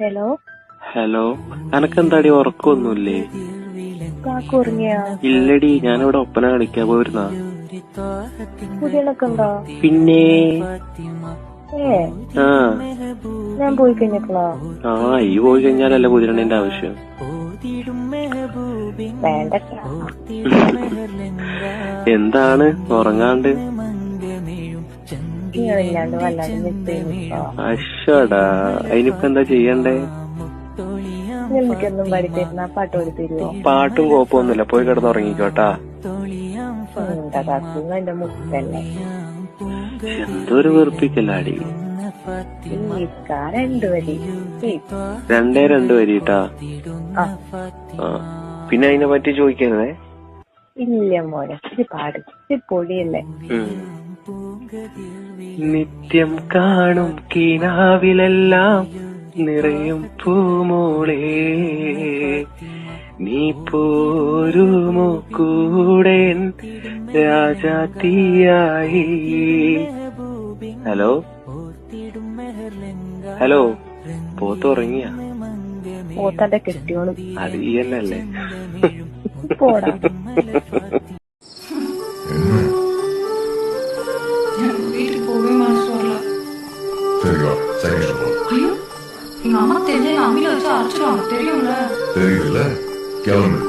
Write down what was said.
Hello hello, അനക്കെന്താടി ഉറക്കൊന്നുമില്ലേ? ഇല്ലടി, ഞാനിവിടെ ഒപ്പന കളിക്കാൻ പോയിരുന്നാ. പുതിയണൊക്കെ ഉണ്ടോ? പിന്നെ ഞാൻ പോയി കഴിഞ്ഞിട്ടുള്ളോ? ഈ പോയി കഴിഞ്ഞാലല്ല പുതിയണ്ണിന്റെ ആവശ്യം. വേണ്ട. എന്താണ് ഉറങ്ങാണ്ട്? നിങ്ങളില്ലാണ്ട് വല്ലാണ്ട് അശ്വടാ, അതിനിപ്പോ എന്താ ചെയ്യണ്ടേ? എനിക്കൊന്നും പഠിത്തരുന്ന പാട്ട് പാടി തരുമോ? പാട്ടും കോപ്പൊന്നുമില്ല, പോയി കിടന്നുറങ്ങിക്കോട്ടാ. എന്റെ മുട്ടല്ലേ എന്തൊരു വെറുപ്പിക്കല്ലാടി. രണ്ട് വരിട്ടാ. പിന്നെ അതിനെ പറ്റി ചോദിക്കുന്നേ ഇല്ല മോനെ, പാട് പൊടിയല്ലേ. നിത്യം കാണും കിനാവിലെല്ലാം നിറയും പൂമോളെ, നീ പോരുമോ കൂടെ രാജാത്തിയായി. Hello hello, പോത്തുറങ്ങിയ? പോത്തന്റെ കെട്ടിയോളും അത് ഈ എന്നല്ലേ? പോടാ. வீட்டுக்கு போகவே மனசு வரல. சரி வா, சைக்கிள் போ. ஐயோ, எங்க அம்மா தெரிஞ்ச அம்மியில வச்சு அரைச்சிருவாங்க, தெரியும்ல? தெரியல, கிளம்பு.